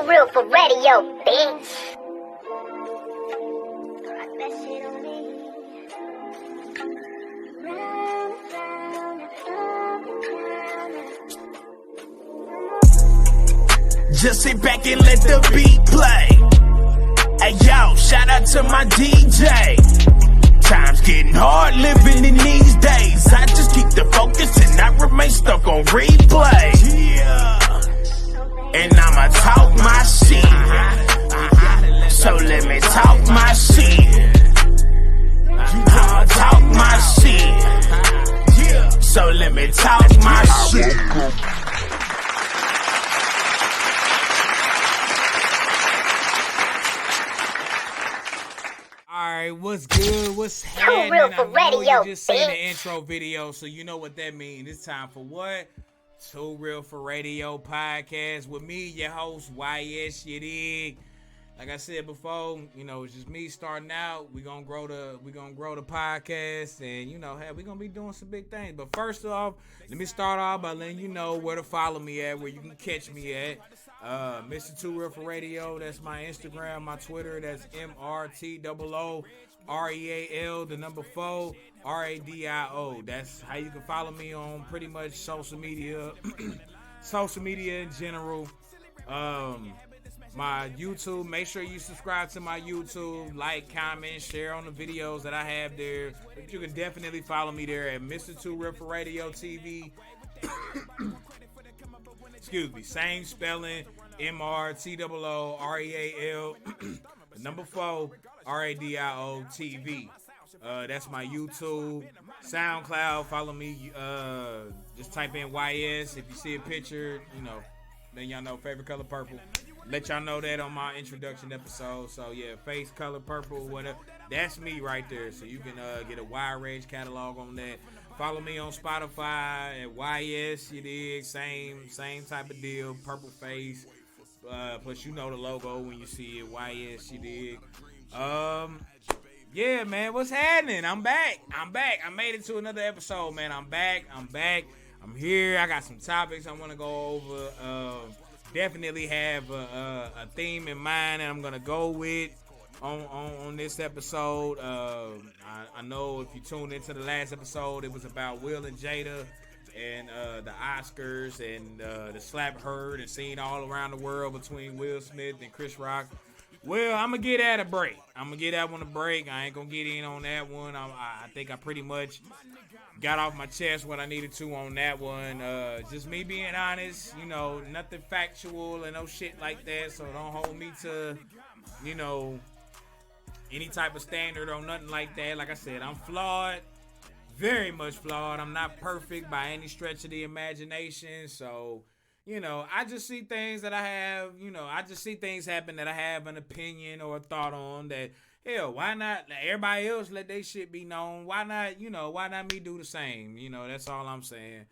real for radio, bitch. Just sit back and let the beat play. Hey yo, shout out to my DJ. Time's getting hard living in these days. I just keep the focus and I remain stuck on replay. And I'ma talk my shit. So let me talk my shit. I'ma talk my shit. So let me talk my shit. Alright, what's good? What's happening? Real for I know radio, you just seen the bitch. intro video, so you know what that means. It's time for what? Too Real for Radio podcast with me, your host, YS, you dig? Like I said before, you know, it's just me starting out. We're gonna grow the podcast, and you know, hey, we're gonna be doing some big things. But first off, let me start off by letting you know where to follow me at, where you can catch me at. Mr. Too Real for Radio, that's my Instagram, my Twitter, that's MRTOOREAL, the number 4, RADIO. That's how you can follow me on pretty much social media, social media in general. My YouTube, make sure you subscribe to my YouTube, like, comment, share on the videos that I have there. But you can definitely follow me there at Mr. Too Real for Radio TV. Excuse me, same spelling, MRTOOREAL, the number 4, RADIO TV. That's my YouTube, SoundCloud. Follow me. Just type in YS. If you see a picture, you know, then y'all know favorite color purple. Let y'all know that on my introduction episode. So yeah, face color purple, whatever. That's me right there. So you can get a wide range catalog on that. Follow me on Spotify at YS, you dig? Same type of deal. Purple face. Plus you know the logo when you see it. YS, you dig? Yeah, man, what's happening? I'm back. I made it to another episode, man. I'm back. I'm here. I got some topics I want to go over. Definitely have a theme in mind that I'm gonna go with on this episode. I know if you tuned into the last episode, it was about Will and Jada and the Oscars and the slap heard and seen all around the world between Will Smith and Chris Rock. Well, I'm gonna get that a break. I'm gonna get that one a break. I ain't gonna get in on that one. I think I pretty much got off my chest what I needed to on that one. Just me being honest, you know, nothing factual and no shit like that. So don't hold me to, you know, any type of standard or nothing like that. Like I said, I'm flawed, very much flawed. I'm not perfect by any stretch of the imagination. So, you know, I just see things that I have, you know, I just see things happen that I have an opinion or a thought on that, hell, why not everybody else let their shit be known? Why not, you know, why not me do the same? You know, that's all I'm saying.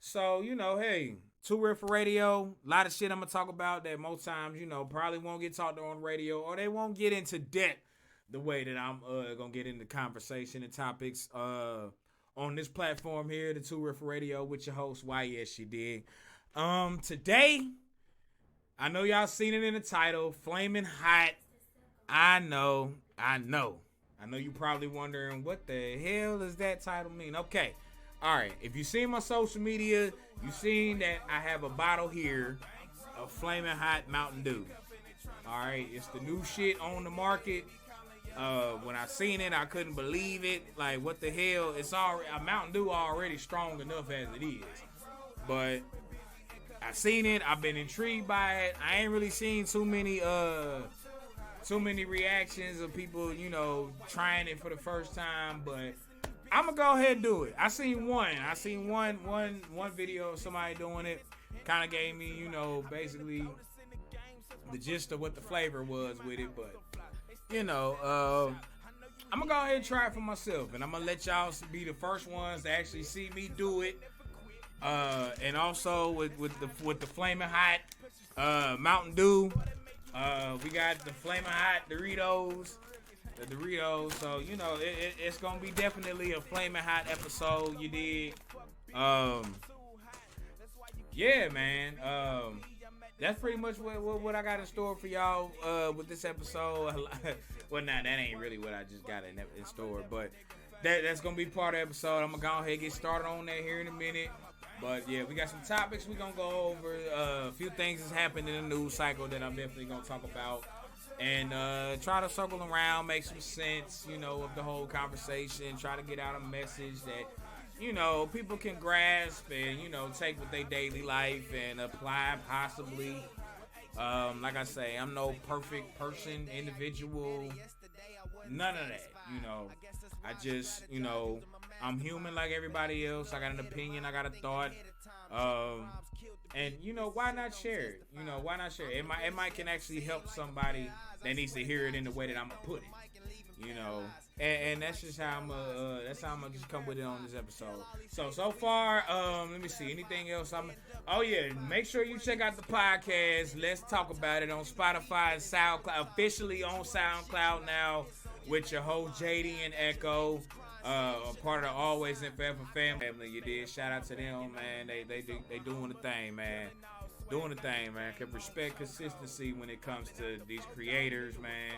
So, you know, hey, Too Real for Radio, a lot of shit I'm going to talk about that most times, you know, probably won't get talked on the radio or they won't get into depth the way that I'm going to get into conversation and topics on this platform here, the Too Real for Radio with your host, YS, you dig. Today, I know y'all seen it in the title, Flamin' Hot. I know you probably wondering what the hell does that title mean? Okay. All right. If you seen my social media, you seen that I have a bottle here of Flamin' Hot Mountain Dew. All right. It's the new shit on the market. When I seen it, I couldn't believe it. Like, what the hell? It's already a Mountain Dew already strong enough as it is. But I seen it. I've been intrigued by it. I ain't really seen too many reactions of people, you know, trying it for the first time, but I'm gonna go ahead and do it. I seen one video of somebody doing it. Kind of gave me, you know, basically the gist of what the flavor was with it, but you know, I'm gonna go ahead and try it for myself, and I'm gonna let y'all be the first ones to actually see me do it. And also with the Flamin' Hot Mountain Dew. We got the Flamin' Hot Doritos, the Doritos. So, you know, it's going to be definitely a Flamin' Hot episode, you dig? Yeah, man. that's pretty much what I got in store for y'all with this episode. Well, nah, that ain't really what I just got in store, but that's gonna be part of the episode. I'm gonna go ahead and get started on that here in a minute. But yeah, we got some topics we gonna go over. A few things that's happened in the news cycle that I'm definitely gonna talk about, and try to circle around, make some sense, of the whole conversation. Try to get out a message that people can grasp and, take with their daily life and apply possibly. Like I say, I'm no perfect person, individual, none of that, I just, I'm human like everybody else. I got an opinion, I got a thought. And, why not share it? Why not share it? It might can actually help somebody that needs to hear it in the way that I'm going to put it, And that's just how I'm gonna just come with it on this episode. So far, let me see. Anything else? Oh yeah, make sure you check out the podcast. Let's talk about it on Spotify and SoundCloud. Officially on SoundCloud now with your host JD and Echo, part of the Always and Forever family. You did. Shout out to them, man. They doing the thing, man. Doing the thing, man. Can respect consistency when it comes to these creators, man.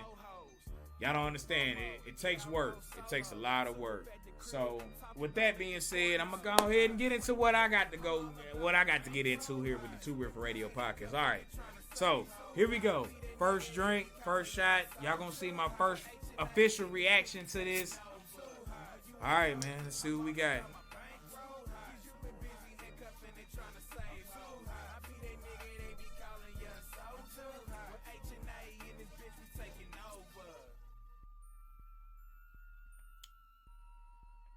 Y'all don't understand it. It takes work. It takes a lot of work. So, with that being said, I'm gonna go ahead and get into what I got to get into here with the Two River Radio Podcast. All right. So, here we go. First drink, first shot. Y'all gonna see my first official reaction to this. All right, man. Let's see what we got.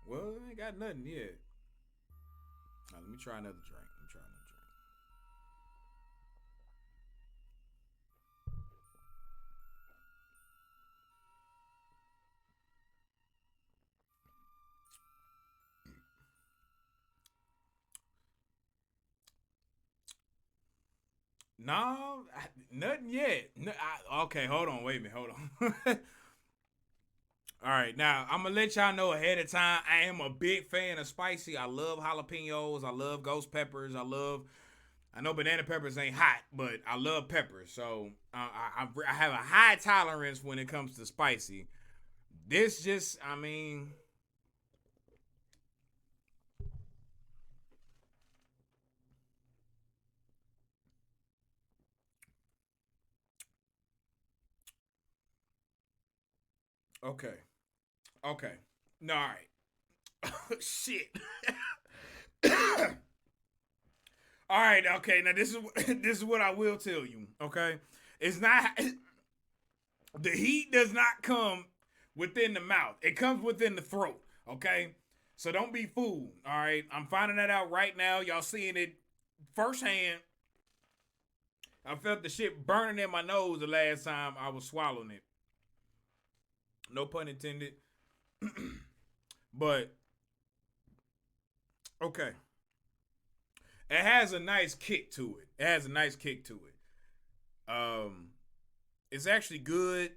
Well, I ain't got nothing yet. Right, let me try another drink. No, nothing yet. No, okay, hold on. Wait a minute. Hold on. All right, now I'm gonna let y'all know ahead of time. I am a big fan of spicy. I love jalapenos. I love ghost peppers. I know banana peppers ain't hot, but I love peppers. So I have a high tolerance when it comes to spicy. This just, okay. No, all right. Shit. All right, okay. Now this is what I will tell you. Okay, it's not the heat does not come within the mouth. It comes within the throat. Okay, so don't be fooled. All right, I'm finding that out right now. Y'all seeing it firsthand. I felt the shit burning in my nose the last time I was swallowing it. No pun intended. But okay. It has a nice kick to it. It's actually good.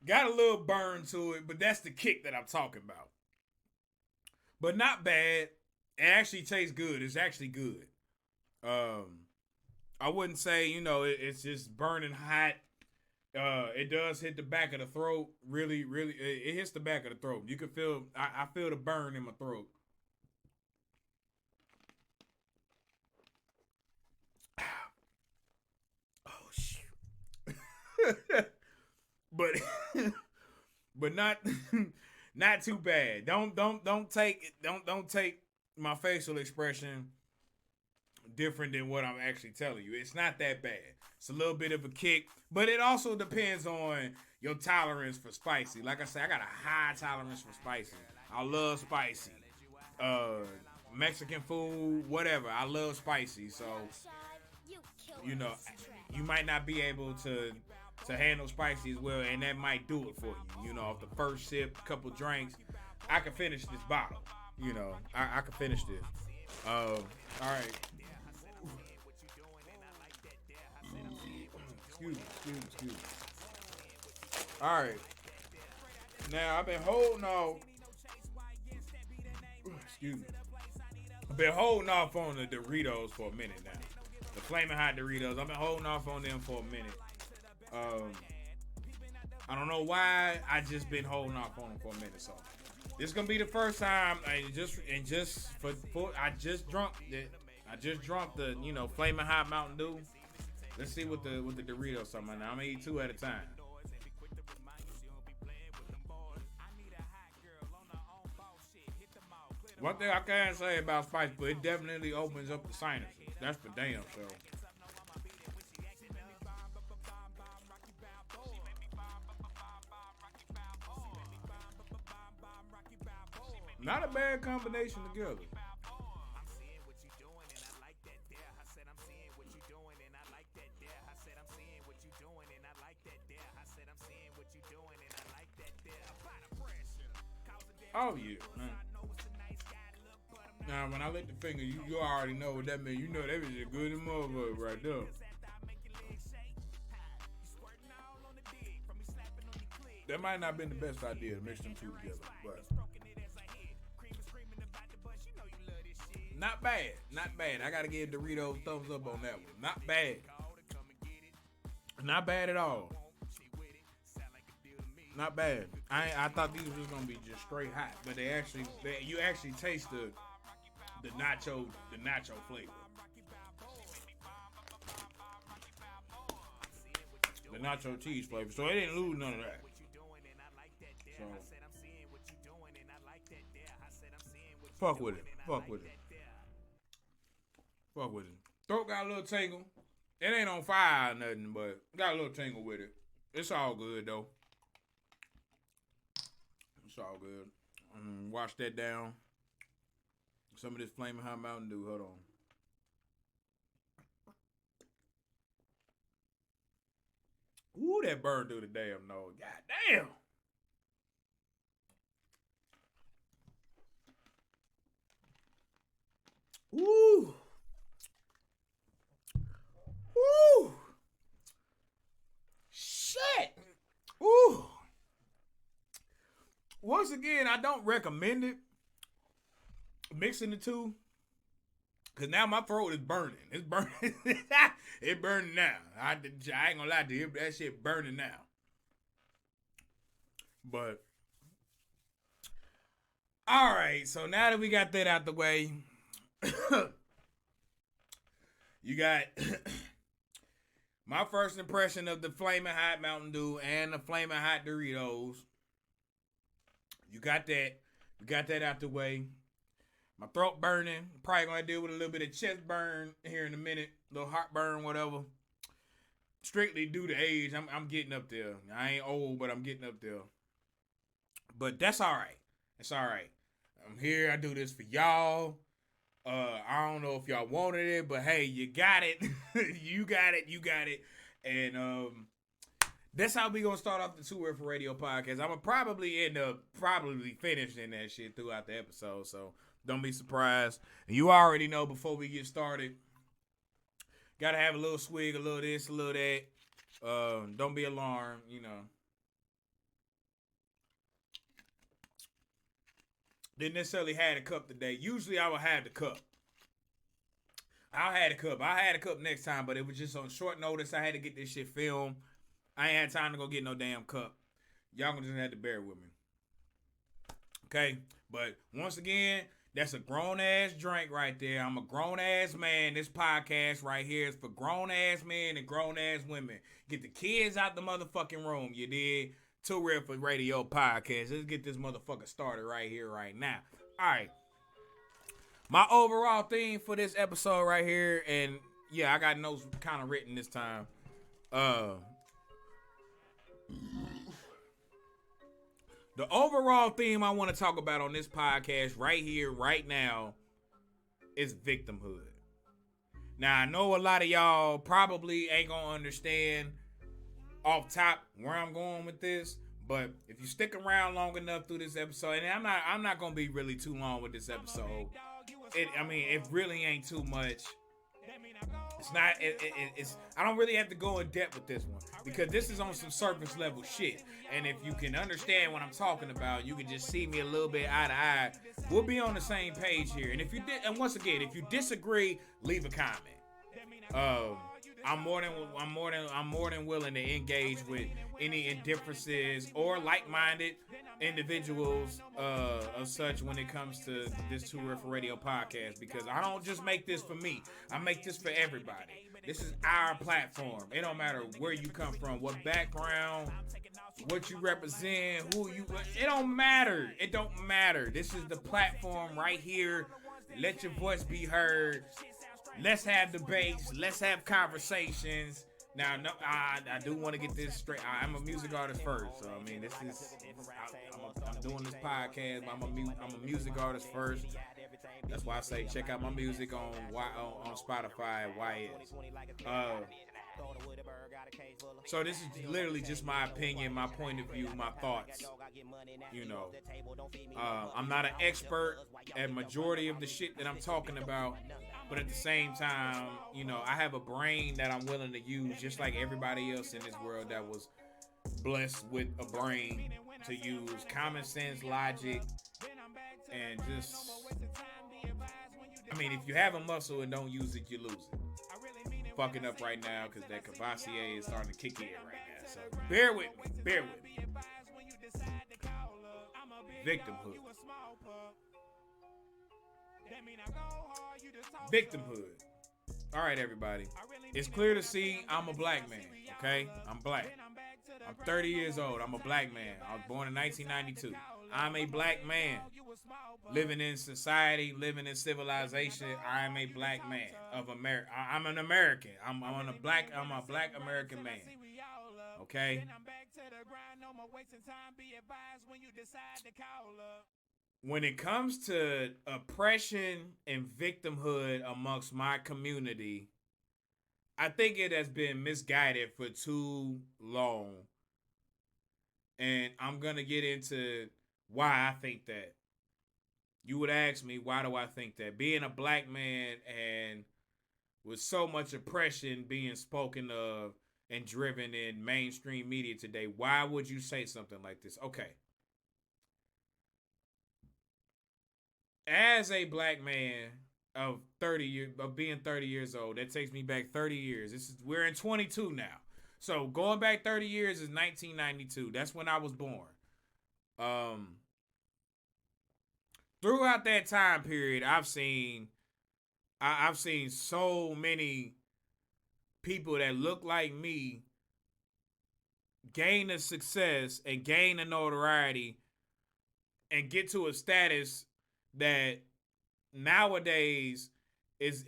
Got a little burn to it, but that's the kick that I'm talking about. But not bad. It actually tastes good. It's actually good. I wouldn't say, it's just burning hot. It does hit the back of the throat. Really, it hits the back of the throat. You can feel, I feel the burn in my throat. Oh, shoot. But not too bad. Don't take my facial expression different than what I'm actually telling you. It's not that bad. It's a little bit of a kick, but it also depends on your tolerance for spicy. Like I said, I got a high tolerance for spicy. I love spicy. Mexican food, whatever. I love spicy. So, you might not be able to handle spicy as well, and that might do it for you. Off the first sip, couple drinks, I can finish this bottle. I can finish this. All right. Excuse me. All right. Now I've been holding off. Excuse me. I've been holding off on the Doritos for a minute now. The Flamin' Hot Doritos. I've been holding off on them for a minute. I don't know why. I just been holding off on them for a minute. So this is gonna be the first time. I just drunk the Flamin' Hot Mountain Dew. Let's see what the Doritos are now. I'm gonna eat 2 at a time. One thing I can say about spice, but it definitely opens up the sinuses. That's for damn sure. Not a bad combination together. Oh yeah. Now when I lick the finger, you already know what that means. You know that was a good motherfucker right there. That might not have been the best idea to mix them two together, but not bad. Not bad. I gotta give Doritos thumbs up on that one. Not bad. Not bad at all. Not bad. I thought these was gonna be just straight hot, but you actually taste the nacho flavor. The nacho cheese flavor. So it didn't lose none of that. So fuck with it. Fuck with it. Fuck with it. Throat got a little tingle. It ain't on fire or nothing, but got a little tingle with it. It's all good though. It's all good. Wash that down. Some of this Flamin' Hot Mountain Dew. Hold on. Ooh, that burned through the damn nose. God damn. Ooh. Ooh. Shit. Ooh. Once again, I don't recommend it. Mixing the two. Because now my throat is burning. It's burning. It's burning now. I ain't gonna lie to you. That shit burning now. But. Alright. So now that we got that out the way. You got my first impression of the Flamin' Hot Mountain Dew and the Flamin' Hot Doritos. You got that. We got that out the way. My throat burning. Probably gonna deal with a little bit of chest burn here in a minute. A little heartburn, whatever. Strictly due to age. I'm getting up there. I ain't old, but I'm getting up there. But that's all right. It's all right. I'm here. I do this for y'all. I don't know if y'all wanted it, but hey, you got it. You got it. You got it. And that's how we gonna start off the Two Word for Radio podcast. I'm gonna probably end up finishing that shit throughout the episode. So don't be surprised. And you already know before we get started, gotta have a little swig, a little this, a little that. Don't be alarmed, you know. Didn't necessarily have a cup today. Usually I would have the cup. I'll have the cup. I'll have the cup next time, but it was just on short notice. I had to get this shit filmed. I ain't had time to go get no damn cup. Y'all gonna just have to bear with me. Okay? But once again, that's a grown-ass drink right there. I'm a grown-ass man. This podcast right here is for grown-ass men and grown-ass women. Get the kids out the motherfucking room, you did? Too Real for Radio podcast. Let's get this motherfucker started right here, right now. All right. My overall theme for this episode right here, and yeah, I got notes kind of written this time. The overall theme I want to talk about on this podcast right here, right now, is victimhood. Now, I know a lot of y'all probably ain't gonna understand off top where I'm going with this, but if you stick around long enough through this episode, and I'm not gonna be really too long with this episode. It really ain't too much. It's not. It's. I don't really have to go in depth with this one because this is on some surface level shit. And if you can understand what I'm talking about, you can just see me a little bit eye to eye. We'll be on the same page here. And if you did, and once again, if you disagree, leave a comment. I'm more than willing to engage with any indifferences or like-minded individuals of such when it comes to this Two Word for Radio podcast, because I don't just make this for me. I make this for everybody. This is our platform. It don't matter where you come from, what background, what you represent, who you. It don't matter. It don't matter. This is the platform right here. Let your voice be heard. Let's have debates. Let's have conversations. Now, no, I do want to get this straight. I'm a music artist first, so I mean, I'm doing this podcast. But I'm a music artist first. That's why I say check out my music on Spotify. So this is literally just my opinion, my point of view, my thoughts. You know, I'm not an expert at majority of the shit that I'm talking about. But at the same time, you know, I have a brain that I'm willing to use just like everybody else in this world that was blessed with a brain to use common sense, logic, and just, I mean, if you have a muscle and don't use it, you lose it. Fucking up right now because that Cavassier is starting to kick in right now. So bear with me. Victimhood. All right, everybody. It's clear to see I'm a black man, okay? I'm black. I'm 30 years old. I'm a black man. I was born in 1992. I'm a black man. Living in society, living in civilization. I'm a black man of America. I'm an American. I'm a black American man. Okay? When it comes to oppression and victimhood amongst my community, I think it has been misguided for too long. And I'm going to get into why I think that. You would ask me, why do I think that? Being a black man and with so much oppression being spoken of and driven in mainstream media today, why would you say something like this? Okay. As a black man of being 30 years old, that takes me back 30 years. We're in 22 now. So going back 30 years is 1992. That's when I was born. Throughout that time period, I've seen so many people that look like me gain a success and gain a notoriety and get to a status that nowadays is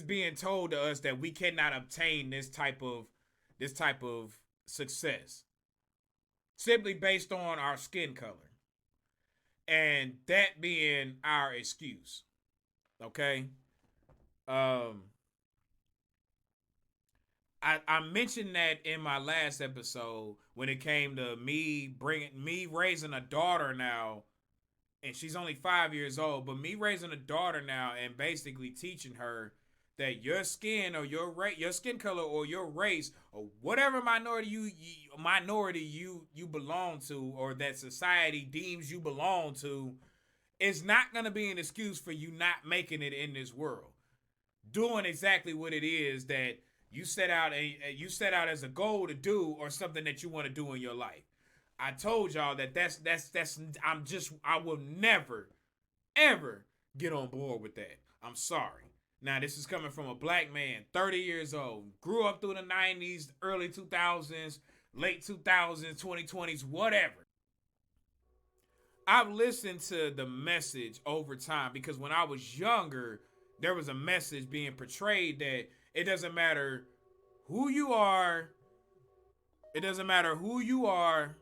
being told to us that we cannot obtain this type of success simply based on our skin color, and that being our excuse. Okay. I mentioned that in my last episode when it came to me raising a daughter now. And she's only 5 years old, but me raising a daughter now and basically teaching her that your skin or your skin color or your race or whatever minority you belong to, or that society deems you belong to, is not going to be an excuse for you not making it in this world. Doing exactly what it is that you set out as a goal to do, or something that you want to do in your life. I told y'all that I will never, ever get on board with that. I'm sorry. Now, this is coming from a black man, 30 years old, grew up through the 90s, early 2000s, late 2000s, 2020s, whatever. I've listened to the message over time because when I was younger, there was a message being portrayed that it doesn't matter who you are. It doesn't matter who you are.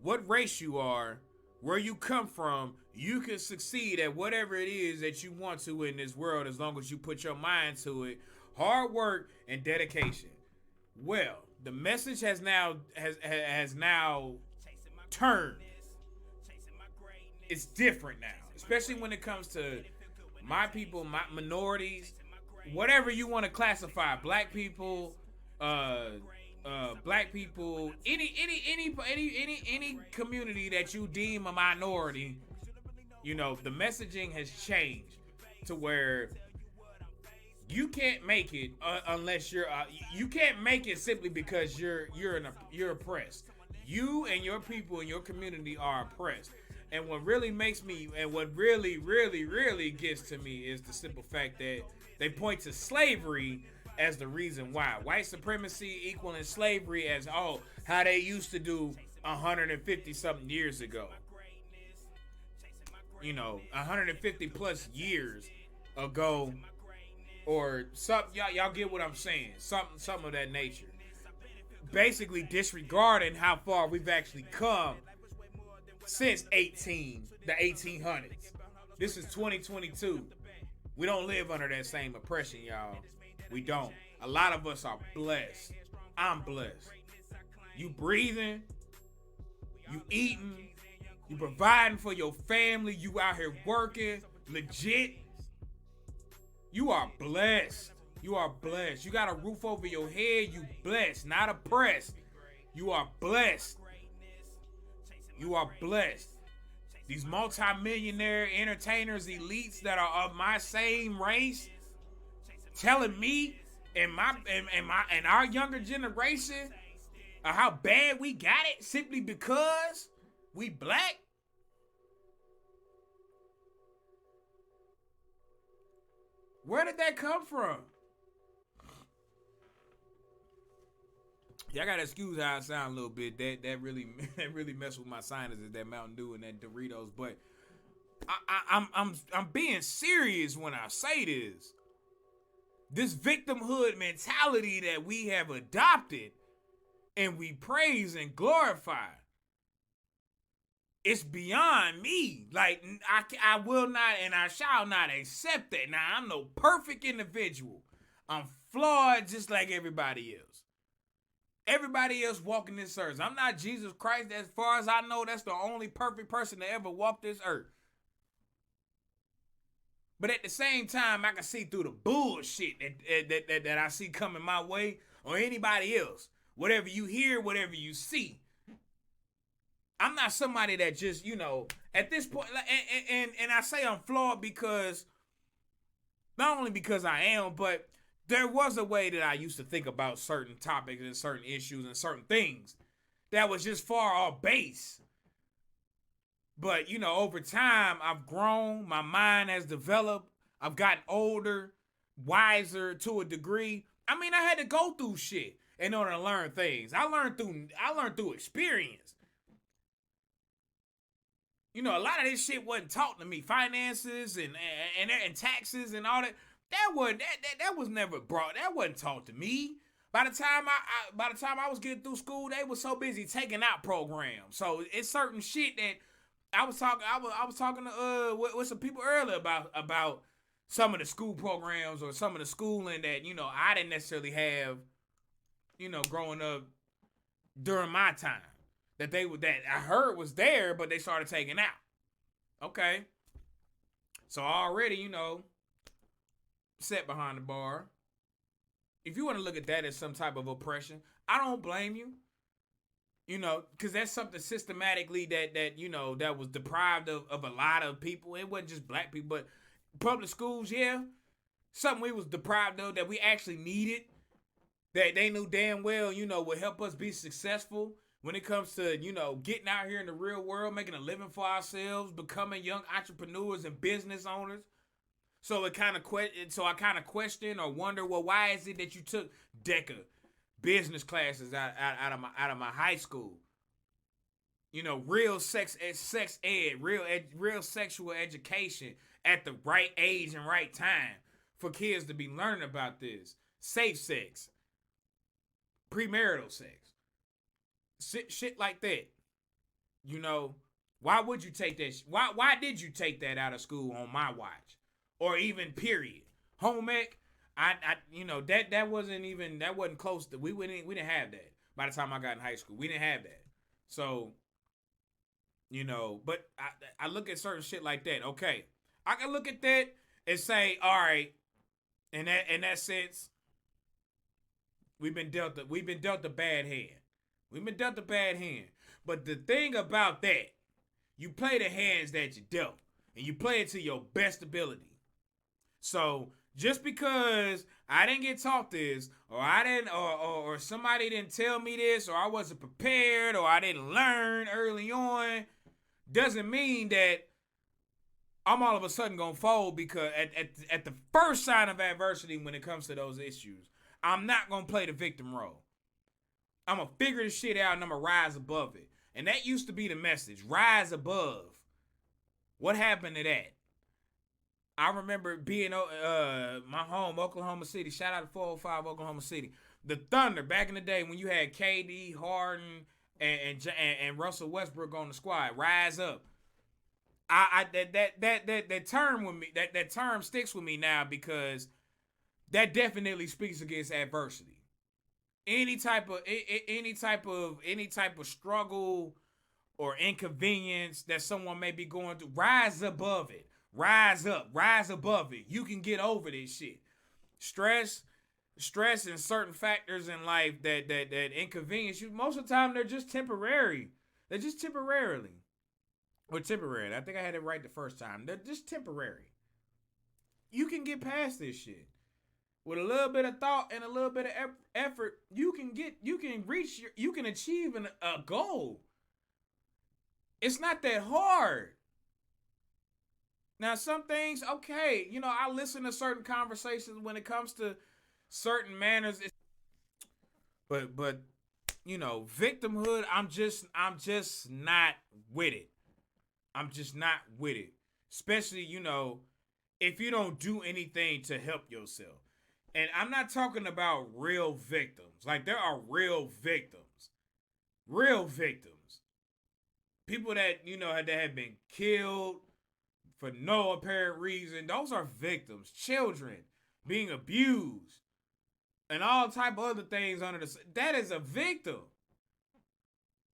What race you are, where you come from, you can succeed at whatever it is that you want to in this world as long as you put your mind to it, hard work and dedication. Well, the message has now turned. It's different now, especially when it comes to my people, my minorities, whatever you want to classify, black people, black people, any community that you deem a minority, you know, the messaging has changed to where you can't make it unless you're you can't make it simply because you're oppressed. You and your people and your community are oppressed. And what really makes me, and what really gets to me is the simple fact that they point to slavery as the reason why. White supremacy equaling slavery as, oh, how they used to do 150 something years ago. You know, 150 plus years ago, or something. Y'all get what I'm saying? Something of that nature. Basically disregarding how far we've actually come since the 1800s. This is 2022. We don't live under that same oppression, y'all. We don't. A lot of us are blessed. I'm blessed. You breathing, you eating, you providing for your family, you out here working, legit. You are blessed. You are blessed. You got a roof over your head, you blessed, not oppressed. You are blessed. You are blessed. These multi-millionaire entertainers, elites that are of my same race, telling me and our younger generation how bad we got it simply because we black. Where did that come from? Yeah, I gotta excuse how I sound a little bit. That really messed with my sinuses, that Mountain Dew and that Doritos. But I'm being serious when I say this. This victimhood mentality that we have adopted and we praise and glorify, it's beyond me. Like, I will not and I shall not accept that. Now, I'm no perfect individual. I'm flawed just like everybody else. Everybody else walking this earth. I'm not Jesus Christ. As far as I know, that's the only perfect person to ever walk this earth. But at the same time, I can see through the bullshit that I see coming my way, or anybody else. Whatever you hear, whatever you see. I'm not somebody that just, you know, at this point, and I say I'm flawed because, not only because I am, but there was a way that I used to think about certain topics and certain issues and certain things that was just far off base. But, you know, over time, I've grown. My mind has developed. I've gotten older, wiser to a degree. I mean, I had to go through shit in order to learn things. I learned through experience. You know, a lot of this shit wasn't taught to me. Finances and taxes and all that. That was never brought. That wasn't taught to me. By the time I was getting through school, they were so busy taking out programs. So it's certain shit that I was talking to with some people earlier about some of the school programs or some of the schooling that, you know, I didn't necessarily have, you know, growing up during my time. That I heard was there, but they started taking out. Okay. So already, you know, set behind the bar. If you want to look at that as some type of oppression, I don't blame you. You know, because that's something systematically that you know, that was deprived of a lot of people. It wasn't just black people, but public schools, yeah. Something we was deprived of that we actually needed. That they knew damn well, you know, would help us be successful when it comes to, you know, getting out here in the real world, making a living for ourselves, becoming young entrepreneurs and business owners. So I kind of question or wonder, well, why is it that you took DECA business classes out of my high school? You know, real sex ed, real sexual education at the right age and right time for kids to be learning about this. Safe sex, premarital sex, shit like that. You know, why would you take that? Why did you take that out of school on my watch? Or even period. Home ec, I you know, that wasn't close to, we didn't have that by the time I got in high school. We didn't have that. So, you know, but I look at certain shit like that. Okay. I can look at that and say, all right, in that sense, we've been dealt a bad hand. We've been dealt a bad hand. But the thing about that, you play the hands that you dealt, and you play it to your best ability. So just because I didn't get taught this, or I didn't, or somebody didn't tell me this, or I wasn't prepared, or I didn't learn early on, doesn't mean that I'm all of a sudden gonna fold, because at the first sign of adversity when it comes to those issues, I'm not gonna play the victim role. I'm gonna figure this shit out and I'm gonna rise above it. And that used to be the message: rise above. What happened to that? I remember being my home, Oklahoma City. Shout out to 405 Oklahoma City. The Thunder back in the day when you had KD, Harden, and Russell Westbrook on the squad. Rise up. That term with me, that term sticks with me now, because that definitely speaks against adversity. Any type of struggle or inconvenience that someone may be going through, rise above it. Rise up, rise above it. You can get over this shit. Stress and certain factors in life that inconvenience you, most of the time they're just temporary. They're just temporarily. Or temporary. I think I had it right the first time. They're just temporary. You can get past this shit. With a little bit of thought and a little bit of effort, you can achieve a goal. It's not that hard. Now, some things, okay, I listen to certain conversations when it comes to certain manners. But victimhood, I'm just not with it. I'm just not with it. Especially, if you don't do anything to help yourself. And I'm not talking about real victims. Like, there are real victims. Real victims. People that, that have been killed for no apparent reason. Those are victims. Children being abused. And all type of other things under the... That is a victim.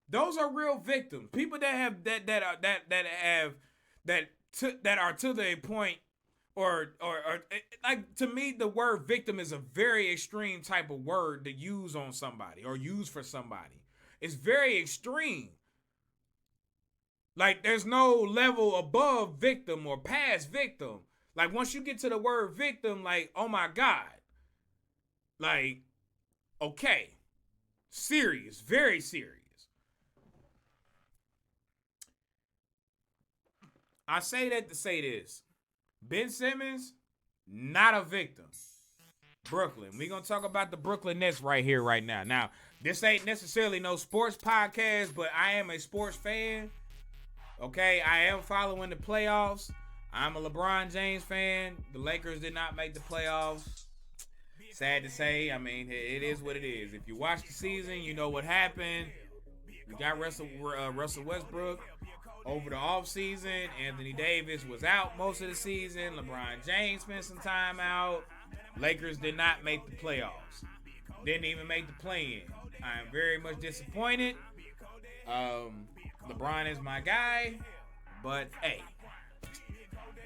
Those are real victims. People that have that are to the point, or like, to me, the word victim is a very extreme type of word to use on somebody or use for somebody. It's very extreme. Like, there's no level above victim or past victim. Like, once you get to the word victim, like, oh my God. Like, okay. Serious, very serious. I say that to say this. Ben Simmons, not a victim. Brooklyn. We're going to talk about the Brooklyn Nets right here, right now. Now, this ain't necessarily no sports podcast, but I am a sports fan. Okay, I am following the playoffs. I'm a LeBron James fan. The Lakers did not make the playoffs. Sad to say. I mean, it is what it is. If you watch the season, you know what happened. We got Russell Westbrook over the offseason. Anthony Davis was out most of the season. LeBron James spent some time out. Lakers did not make the playoffs. Didn't even make the play-in. I am very much disappointed. LeBron is my guy. But, hey,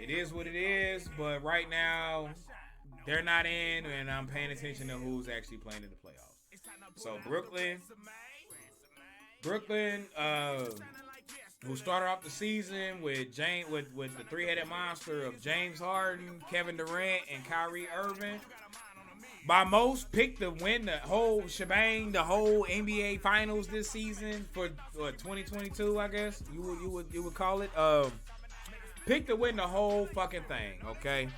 it is what it is. But right now, they're not in, and I'm paying attention to who's actually playing in the playoffs. So, Brooklyn, who started off the season with the three-headed monster of James Harden, Kevin Durant, and Kyrie Irving, by most picked to win the whole shebang, the whole NBA Finals this season for 2022, I guess you would call it. Picked to win the whole fucking thing. Okay.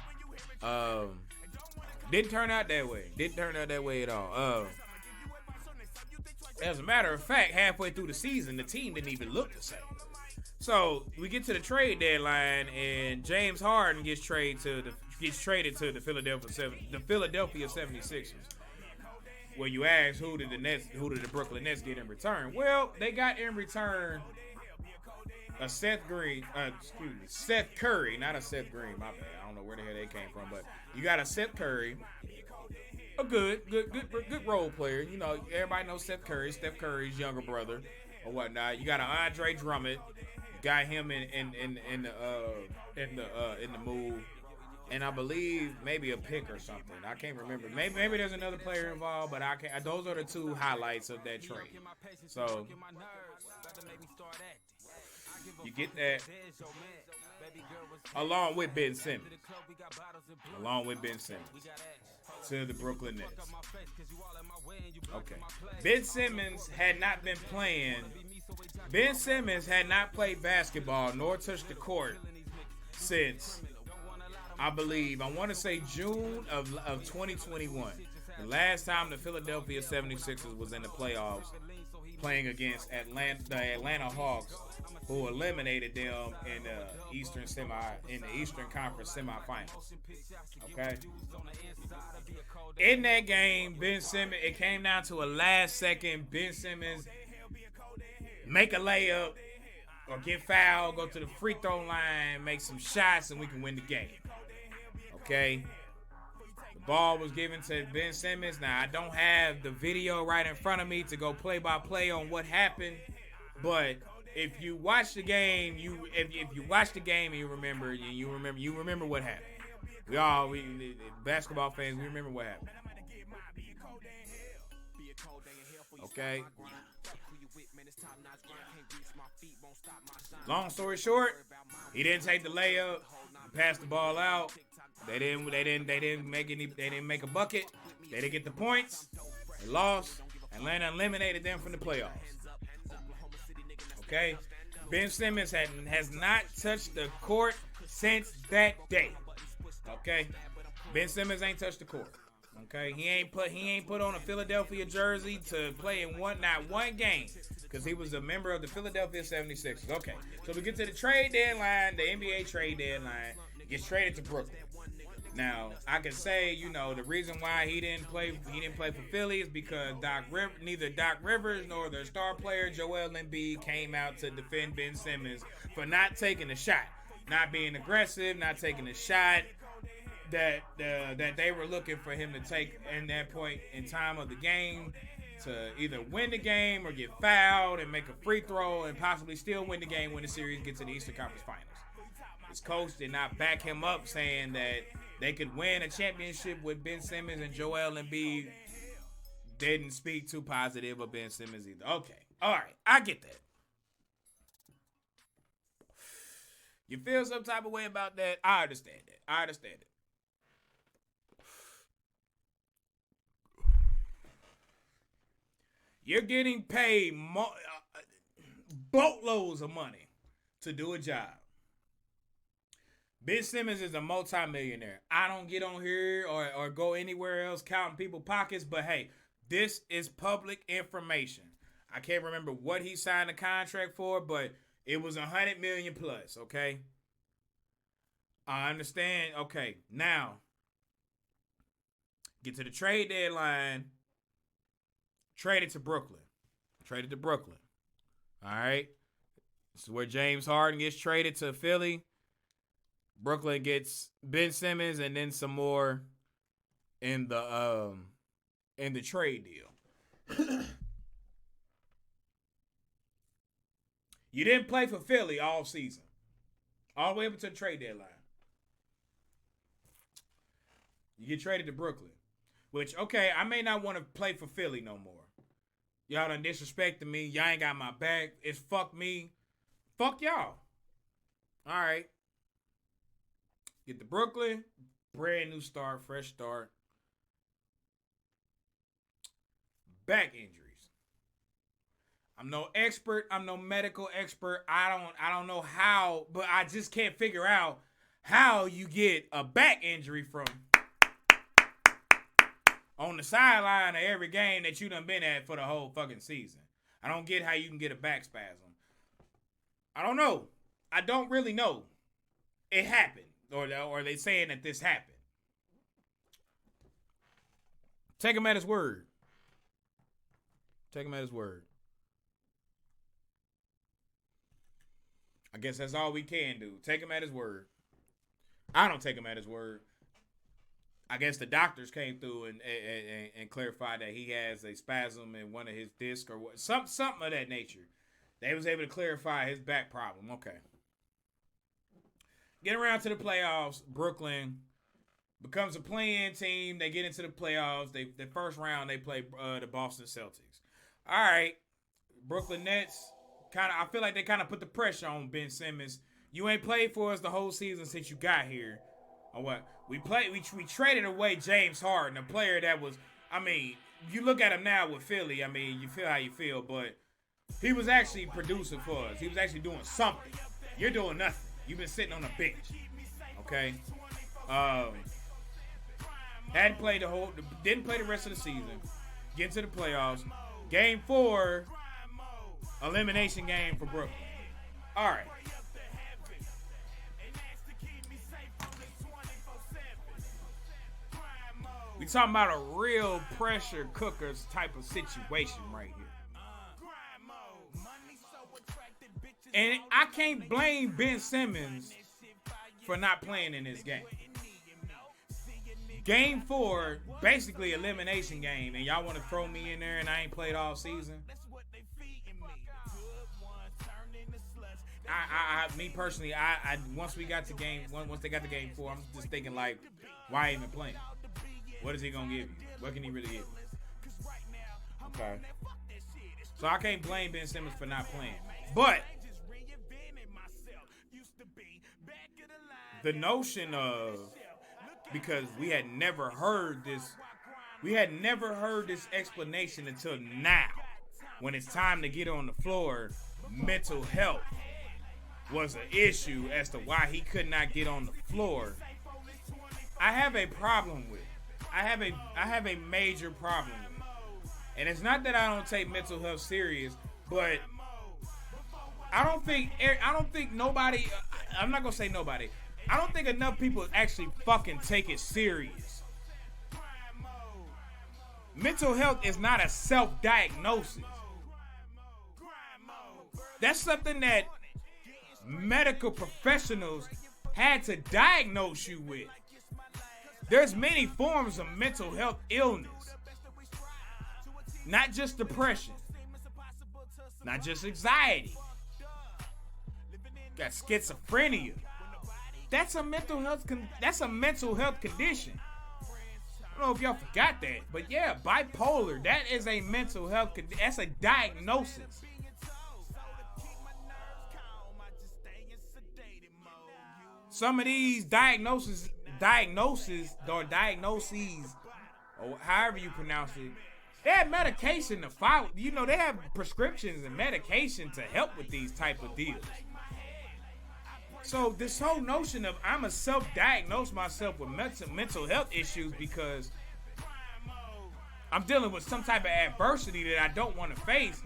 Didn't turn out that way. Didn't turn out that way at all. As a matter of fact, halfway through the season, the team didn't even look the same. So we get to the trade deadline, and James Harden gets traded to the Philadelphia 76ers. Where you ask, who did the Brooklyn Nets get in return? Well, they got in return a Seth Curry, not a Seth Green. My bad. I don't know where the hell they came from, but you got a Seth Curry, a good role player. You know, everybody knows Seth Curry. Steph Curry's younger brother or whatnot. You got an Andre Drummond. Got him in the move. and I believe maybe a pick or something. I can't remember. Maybe there's another player involved, but I can't. Those are the two highlights of that trade. So you get that along with Ben Simmons. To the Brooklyn Nets. Okay. Ben Simmons had not been playing. Ben Simmons had not played basketball nor touched the court since, I want to say June of 2021. The last time the Philadelphia 76ers was in the playoffs playing against the Atlanta Hawks, who eliminated them in the Eastern Conference semifinals. Okay. In that game, Ben Simmons, it came down to a last second. Ben Simmons make a layup or get fouled, go to the free throw line, make some shots, and we can win the game. Okay. The ball was given to Ben Simmons. Now, I don't have the video right in front of me to go play by play on what happened, but if you watch the game, if you watch the game and you remember what happened. We basketball fans, we remember what happened. Okay. Long story short, he didn't take the layup, passed the ball out. They didn't make a bucket. They didn't get the points. They lost. Atlanta eliminated them from the playoffs. Okay. Ben Simmons has not touched the court since that day. Okay. Ben Simmons ain't touched the court. Okay. He ain't put on a Philadelphia jersey to play in not one game, because he was a member of the Philadelphia 76ers. Okay. So we get to the trade deadline, the NBA trade deadline. Gets traded to Brooklyn. Now, I can say, the reason why he didn't play for Philly is because neither Doc Rivers nor their star player Joel Embiid came out to defend Ben Simmons for not taking a shot, not being aggressive, not taking a shot that they were looking for him to take in that point in time of the game to either win the game or get fouled and make a free throw and possibly still win the game when the series gets to the Eastern Conference Finals. His coach did not back him up, saying that they could win a championship with Ben Simmons, and Joel Embiid didn't speak too positive of Ben Simmons either. Okay. All right. I get that. You feel some type of way about that? I understand it. You're getting paid boatloads of money to do a job. Ben Simmons is a multimillionaire. I don't get on here or go anywhere else counting people's pockets, but hey, this is public information. I can't remember what he signed a contract for, but it was $100 million plus, okay? I understand. Okay, now, get to the trade deadline. Traded to Brooklyn. All right? This is where James Harden gets traded to Philly. Brooklyn gets Ben Simmons and then some more in the trade deal. You didn't play for Philly all season, all the way up to the trade deadline. You get traded to Brooklyn, which, okay, I may not want to play for Philly no more. Y'all done disrespected me. Y'all ain't got my back. It's fuck me. Fuck y'all. All right. Get to Brooklyn, brand new start, fresh start. Back injuries. I'm no expert. I'm no medical expert. I don't know how, but I just can't figure out how you get a back injury from on the sideline of every game that you done been at for the whole fucking season. I don't get how you can get a back spasm. I don't know. I don't really know. It happened. Or they saying that this happened. Take him at his word. I guess that's all we can do. Take him at his word. I don't take him at his word. I guess the doctors came through and clarified that he has a spasm in one of his discs or what, something of that nature. They was able to clarify his back problem. Okay. Get around to the playoffs. Brooklyn becomes a play-in team. They get into the playoffs. The first round they play the Boston Celtics. All right, Brooklyn Nets. I feel like they kind of put the pressure on Ben Simmons. You ain't played for us the whole season since you got here, or what? We traded away James Harden, a player that was. I mean, you look at him now with Philly. I mean, you feel how you feel, but he was actually producing for us. He was actually doing something. You're doing nothing. You've been sitting on a bench. Okay. Didn't play the rest of the season. Get into the playoffs. Game 4, elimination game for Brooklyn. All right. We talking about a real pressure cookers type of situation right here. And I can't blame Ben Simmons for not playing in this game. Game 4, basically elimination game, and y'all want to throw me in there and I ain't played all season? Me personally, once they got to game 4, I'm just thinking like, why even playing? What is he gonna give you? What can he really give you? Okay. So I can't blame Ben Simmons for not playing. But the notion of, because we had never heard this explanation until now, when it's time to get on the floor, mental health was an issue as to why he could not get on the floor. I have a problem with it. I have a major problem with it. And it's not that I don't take mental health serious, but I don't think nobody, I'm not going to say nobody, I don't think enough people actually fucking take it serious. Mental health is not a self-diagnosis. That's something that medical professionals had to diagnose you with. There's many forms of mental health illness. Not just depression. Not just anxiety. Got schizophrenia. That's a mental health condition. I don't know if y'all forgot that, but yeah, bipolar, that is a mental health condition. That's a diagnosis. Some of these diagnoses, or however you pronounce it, they have medication to follow. You know, they have prescriptions and medication to help with these type of deals. So this whole notion of I'm a self-diagnose myself with mental health issues because I'm dealing with some type of adversity that I don't want to face,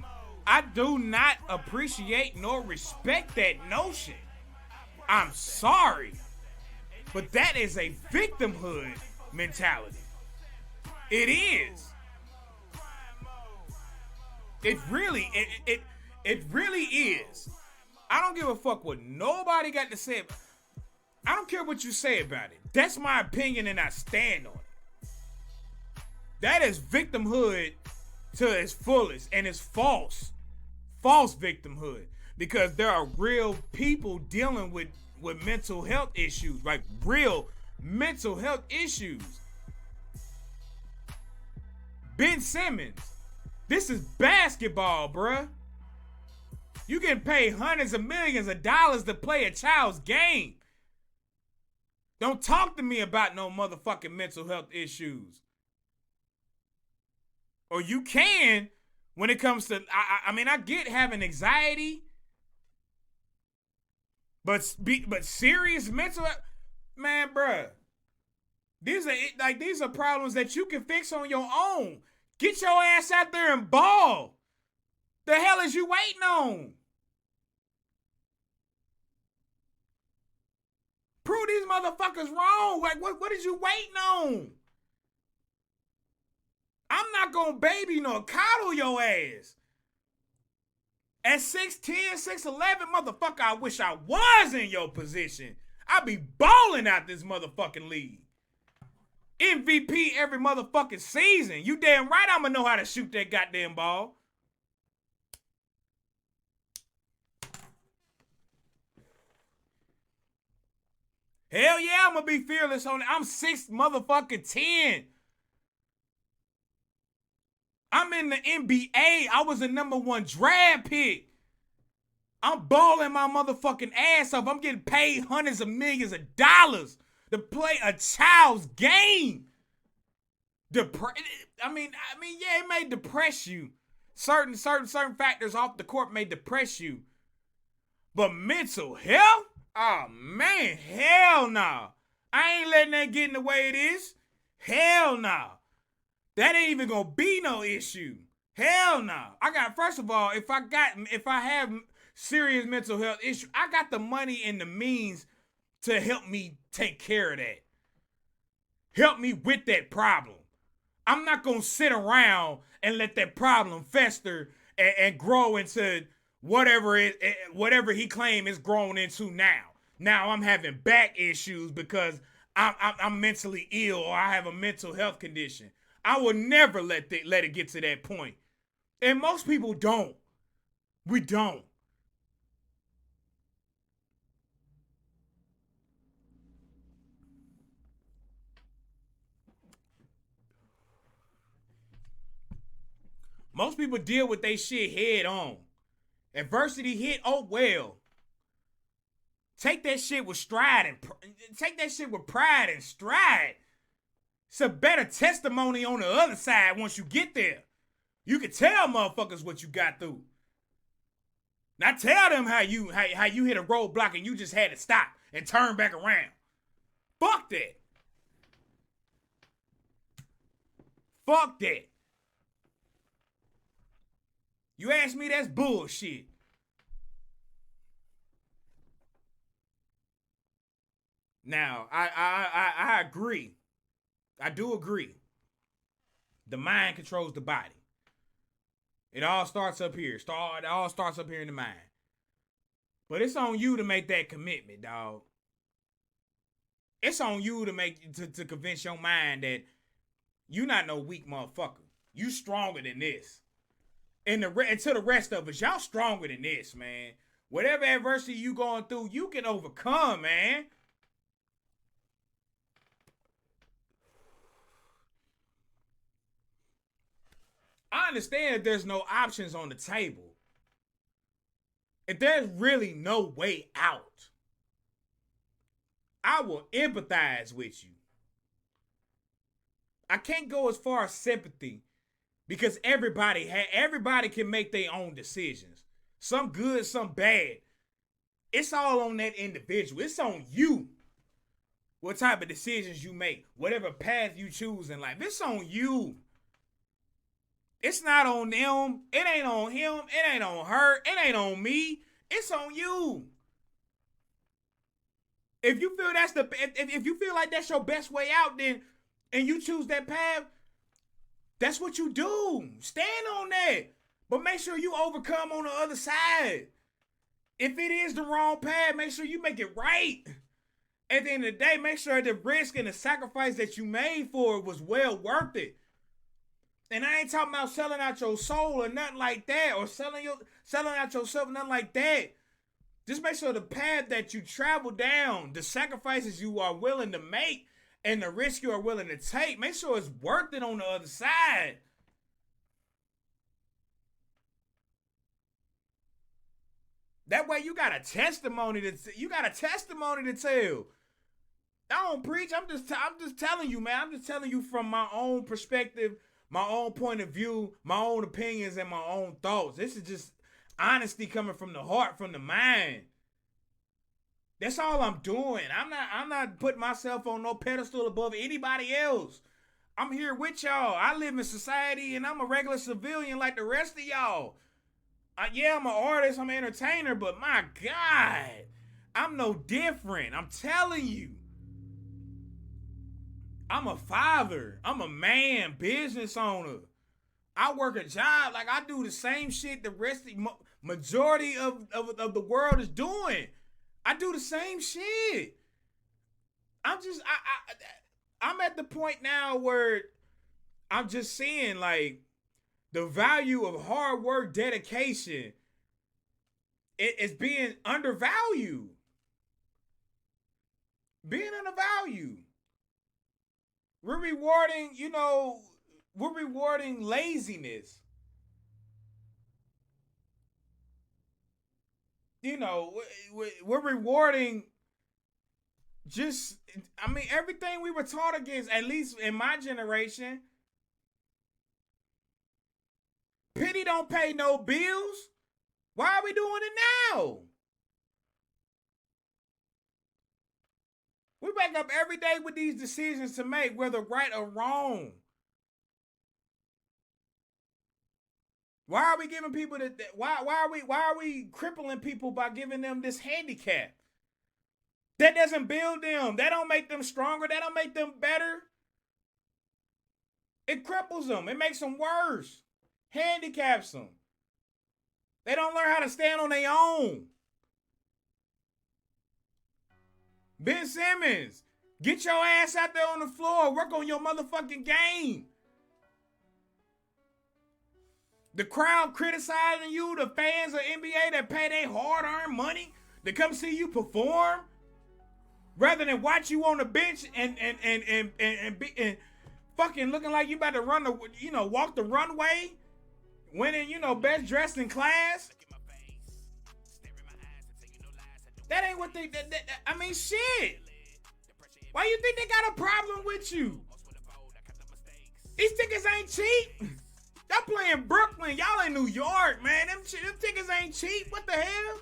I do not appreciate nor respect that notion. I'm sorry, but that is a victimhood mentality. It is. It really is. I don't give a fuck what nobody got to say. I don't care what you say about it. That's my opinion and I stand on it. That is victimhood to its fullest, and it's false. False victimhood. Because there are real people dealing with mental health issues, like real mental health issues. Ben Simmons, this is basketball, bruh. You can pay hundreds of millions of dollars to play a child's game. Don't talk to me about no motherfucking mental health issues. Or you can when it comes to, I mean, I get having anxiety. But serious mental, man, bruh. These are problems that you can fix on your own. Get your ass out there and ball. The hell is you waiting on? Prove these motherfuckers wrong. Like, what is you waiting on? I'm not gonna baby nor coddle your ass. At 6'10", 6'11", motherfucker, I wish I was in your position. I'd be balling out this motherfucking league. MVP every motherfucking season. You damn right I'ma know how to shoot that goddamn ball. Hell yeah, I'm gonna be fearless on it. I'm 6 motherfucking 10. I'm in the NBA. I was the #1 draft pick. I'm balling my motherfucking ass off. I'm getting paid hundreds of millions of dollars to play a child's game. I mean, yeah, it may depress you. Certain factors off the court may depress you. But mental health? Oh man, hell no. I ain't letting that get in the way of this. Hell no. That ain't even gonna be no issue. Hell no. First of all, if I have serious mental health issue, I got the money and the means to help me take care of that. Help me with that problem. I'm not gonna sit around and let that problem fester and grow into whatever he claimed it's grown into now. Now I'm having back issues because I'm mentally ill or I have a mental health condition. I will never let it get to that point. And most people don't. We don't. Most people deal with they shit head on. Adversity hit, oh well. Take that shit with stride and take that shit with pride and stride. It's a better testimony on the other side once you get there. You can tell motherfuckers what you got through. Now tell them how you hit a roadblock and you just had to stop and turn back around. Fuck that. Fuck that. You ask me, that's bullshit. Now, I agree. I do agree. The mind controls the body. It all starts up here. It all starts up here in the mind. But it's on you to make that commitment, dog. It's on you to convince your mind that you not no weak motherfucker. You stronger than this. And to the rest of us, y'all stronger than this, man. Whatever adversity you going through, you can overcome, man. I understand there's no options on the table. If there's really no way out, I will empathize with you. I can't go as far as sympathy because everybody can make their own decisions. Some good, some bad. It's all on that individual. It's on you. What type of decisions you make, whatever path you choose in life, it's on you. It's not on them. It ain't on him. It ain't on her. It ain't on me. It's on you. If you feel if you feel like that's your best way out, then and you choose that path, that's what you do. Stand on that. But make sure you overcome on the other side. If it is the wrong path, make sure you make it right. At the end of the day, make sure the risk and the sacrifice that you made for it was well worth it. And I ain't talking about selling out your soul or nothing like that, or selling out yourself, nothing like that. Just make sure the path that you travel down, the sacrifices you are willing to make, and the risk you are willing to take, make sure it's worth it on the other side. That way you got a testimony to tell. I don't preach. I'm just telling you, man. I'm just telling you from my own perspective, my own point of view, my own opinions, and my own thoughts. This is just honesty coming from the heart, from the mind. That's all I'm doing. I'm not putting myself on no pedestal above anybody else. I'm here with y'all. I live in society and I'm a regular civilian like the rest of y'all. Yeah, I'm an artist, I'm an entertainer, but my God, I'm no different. I'm telling you. I'm a father. I'm a man, business owner. I work a job. Like, I do the same shit the majority of the world is doing. I do the same shit. I'm at the point now where I'm just seeing, like, the value of hard work, dedication, it's being undervalued. being undervalued. We're rewarding, we're rewarding laziness. We're rewarding everything we were taught against, at least in my generation. Pity don't pay no bills. Why are we doing it now? We wake up every day with these decisions to make, whether right or wrong. Why are we giving people why are we crippling people by giving them this handicap? That doesn't build them. That don't make them stronger. That don't make them better. It cripples them. It makes them worse. Handicaps them. They don't learn how to stand on their own. Ben Simmons, get your ass out there on the floor. Work on your motherfucking game. The crowd criticizing you, the fans of NBA that pay their hard-earned money to come see you perform, rather than watch you on the bench and fucking looking like you about to walk the runway, winning, best dressed in class. That ain't what they. Shit. Why you think they got a problem with you? These tickets ain't cheap. Y'all playing Brooklyn. Y'all in New York, man. Them tickets ain't cheap. What the hell?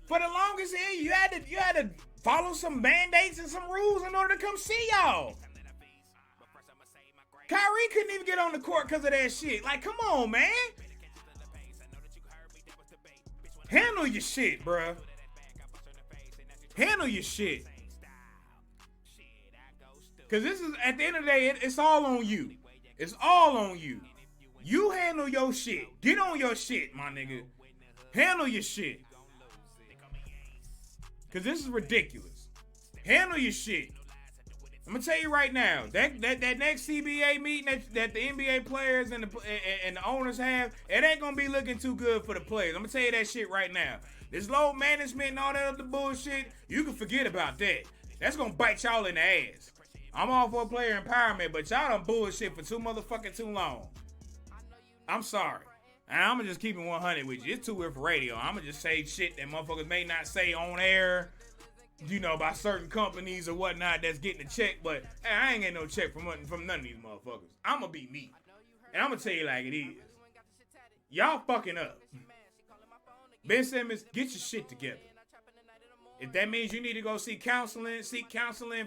For the longest here, you had to follow some mandates and some rules in order to come see y'all. Kyrie couldn't even get on the court because of that shit. Like, come on, man. Handle your shit, bruh. Handle your shit. Because this is, at the end of the day, it's all on you. It's all on you. You handle your shit. Get on your shit, my nigga. Handle your shit. Because this is ridiculous. Handle your shit. I'm going to tell you right now, that next CBA meeting that the NBA players and the owners have, it ain't going to be looking too good for the players. I'm going to tell you that shit right now. This low management and all that other bullshit, you can forget about that. That's going to bite y'all in the ass. I'm all for player empowerment, but y'all done bullshit for too long. I'm sorry. And I'm going to just keep it 100 with you. It's too weird for radio. I'm going to just say shit that motherfuckers may not say on air, by certain companies or whatnot that's getting a check. But hey, I ain't getting no check from none of these motherfuckers. I'm going to be me. And I'm going to tell you like it is. Y'all fucking up. Ben Simmons, get your shit together. If that means you need to go seek counseling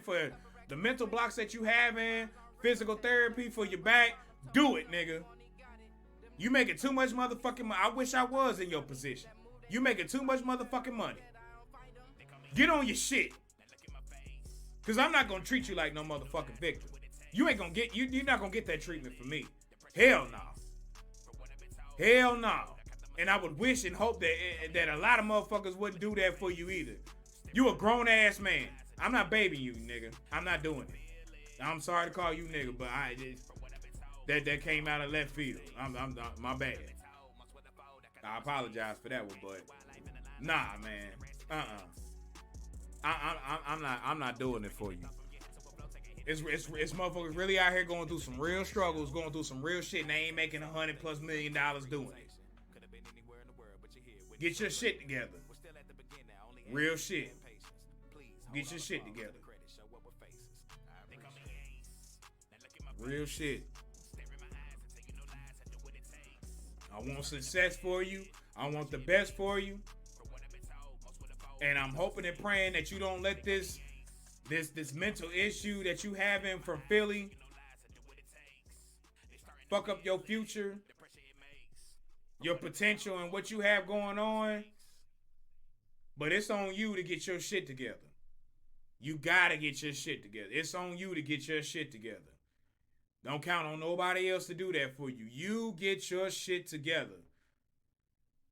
for the mental blocks that you have in, physical therapy for your back, do it, nigga. You making too much motherfucking money. I wish I was in your position. You making too much motherfucking money. Get on your shit. Cause I'm not gonna treat you like no motherfucking victim. You ain't gonna get you're not gonna get that treatment from me. Hell no. Hell no. And I would wish and hope that a lot of motherfuckers wouldn't do that for you either. You a grown ass man. I'm not babying you, nigga. I'm not doing it. I'm sorry to call you nigga, but that came out of left field. I'm my bad. I apologize for that one, but nah, man. I'm not doing it for you. It's motherfuckers really out here going through some real struggles, going through some real shit, and they ain't making $100+ million doing it. Get your shit together. Real shit. Get your shit together. Real shit. I want success for you. I want the best for you. And I'm hoping and praying that you don't let this mental issue that you having from Philly fuck up your future, your potential, and what you have going on. But it's on you to get your shit together. You gotta get your shit together. It's on you to get your shit together. Don't count on nobody else to do that for you. You get your shit together.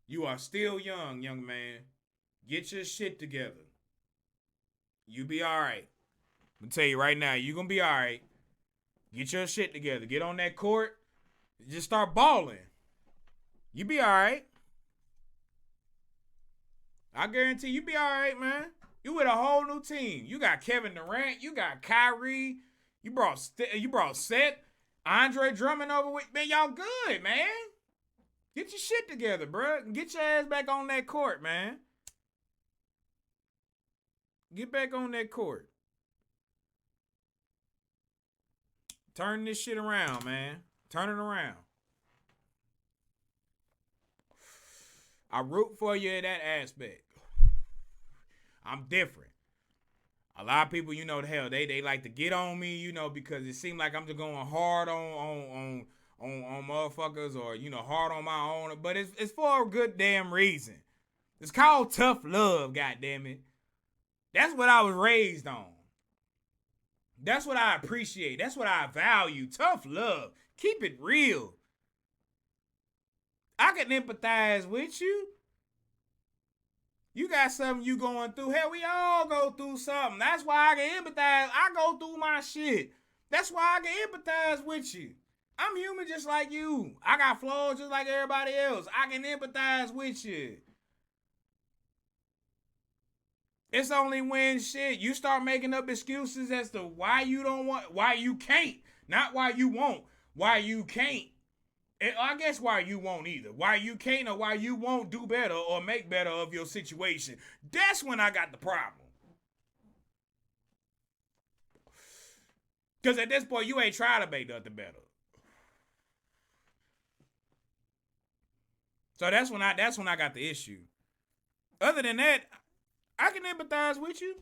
You are still young man. Get your shit together. You be all right. I'm gonna tell you right now, you gonna be all right. Get your shit together. Get on that court. Just start balling. You be all right. I guarantee you be all right, man. You with a whole new team. You got Kevin Durant. You got Kyrie. You brought Seth, Andre Drummond over with. Man, y'all good, man. Get your shit together, bro. Get your ass back on that court, man. Get back on that court. Turn this shit around, man. Turn it around. I root for you in that aspect. I'm different. A lot of people, you know, the hell, they like to get on me, you know, because it seems like I'm just going hard on motherfuckers, or, you know, hard on my own. But it's for a good damn reason. It's called tough love, goddammit. That's what I was raised on. That's what I appreciate. That's what I value. Tough love. Keep it real. I can empathize with you. You got something you going through. Hell, we all go through something. That's why I can empathize. I go through my shit. That's why I can empathize with you. I'm human just like you. I got flaws just like everybody else. I can empathize with you. It's only when shit you start making up excuses as to why you don't want, why you can't, not why you won't, why you can't. And I guess why you won't either. Why you can't or why you won't do better or make better of your situation. That's when I got the problem. Because at this point, you ain't trying to make nothing better. So that's when I got the issue. Other than that, I can empathize with you.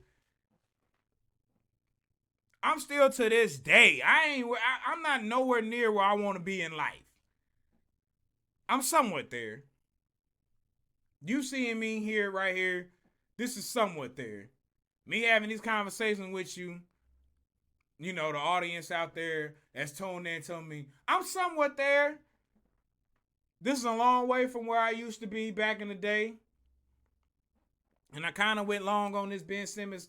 I'm still to this day. I'm not nowhere near where I want to be in life. I'm somewhat there. You seeing me here, right here, this is somewhat there. Me having these conversations with you, you know, the audience out there that's tuned in telling me, I'm somewhat there. This is a long way from where I used to be back in the day. And I kind of went long on this Ben Simmons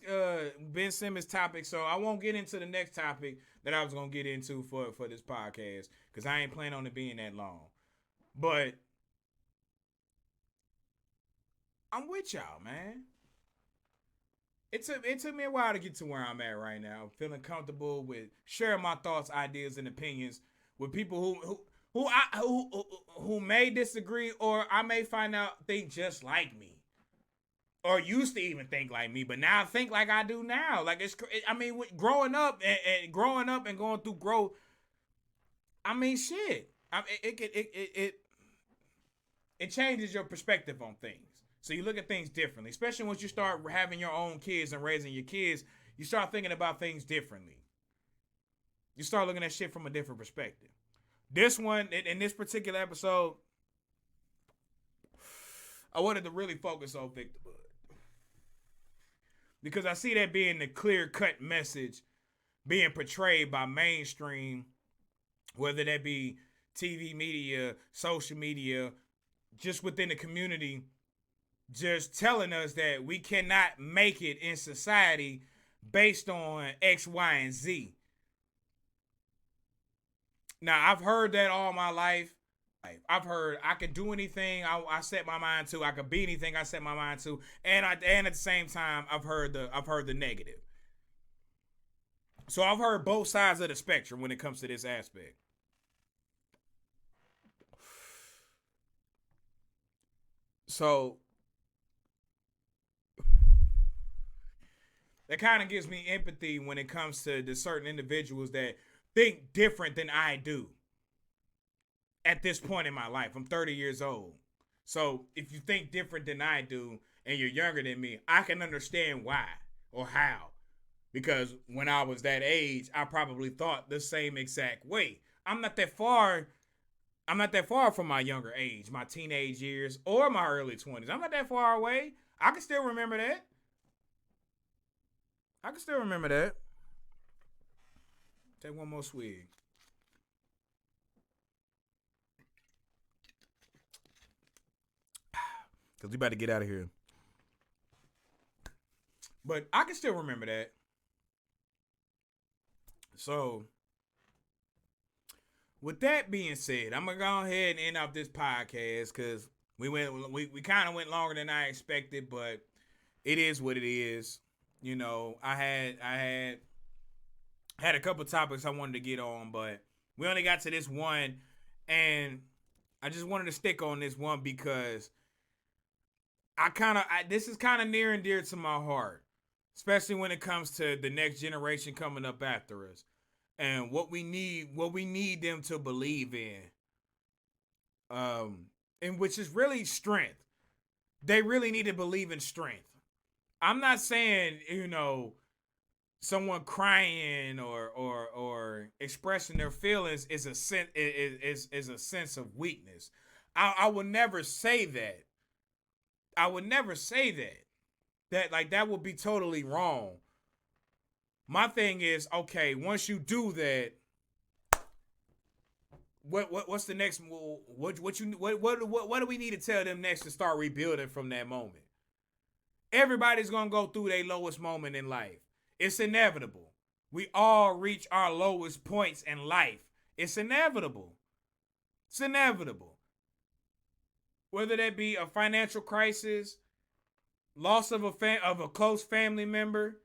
topic, so I won't get into the next topic that I was going to get into for this podcast, because I ain't planning on it being that long. But I'm with y'all, man. It took me a while to get to where I'm at right now. I'm feeling comfortable with sharing my thoughts, ideas, and opinions with people who may disagree, or I may find out think just like me. Or used to even think like me, but now I think like I do now. Like growing up and going through growth. I mean, shit. It changes your perspective on things. So you look at things differently, especially once you start having your own kids and raising your kids. You start thinking about things differently. You start looking at shit from a different perspective. This one, in this particular episode, I wanted to really focus on victimhood. Because I see that being the clear-cut message being portrayed by mainstream, whether that be TV media, social media, just within the community, just telling us that we cannot make it in society based on X, Y, and Z. Now, I've heard that all my life. I've heard I could do anything I set my mind to. I could be anything I set my mind to, and at the same time, I've heard the negative. So I've heard both sides of the spectrum when it comes to this aspect. So that kind of gives me empathy when it comes to the certain individuals that think different than I do. At this point in my life, I'm 30 years old. So if you think different than I do and you're younger than me, I can understand why or how. Because when I was that age, I probably thought the same exact way. I'm not that far from my younger age, my teenage years or my early 20s. I'm not that far away. I can still remember that. Take one more swig. Because we about to get out of here. But I can still remember that. So, with that being said, I'm going to go ahead and end up this podcast because we kind of went longer than I expected, but it is what it is. You know, I had a couple topics I wanted to get on, but we only got to this one, and I just wanted to stick on this one because this is kind of near and dear to my heart, especially when it comes to the next generation coming up after us and what we need them to believe in, and which is really strength. They really need to believe in strength. I'm not saying, someone crying or expressing their feelings is a sense of weakness. I would never say that. I would never say that. That would be totally wrong. My thing is, okay, once you do that, what's the next? What do we need to tell them next to start rebuilding from that moment? Everybody's gonna go through their lowest moment in life. It's inevitable. We all reach our lowest points in life. It's inevitable. It's inevitable. Whether that be a financial crisis, loss of a close family member,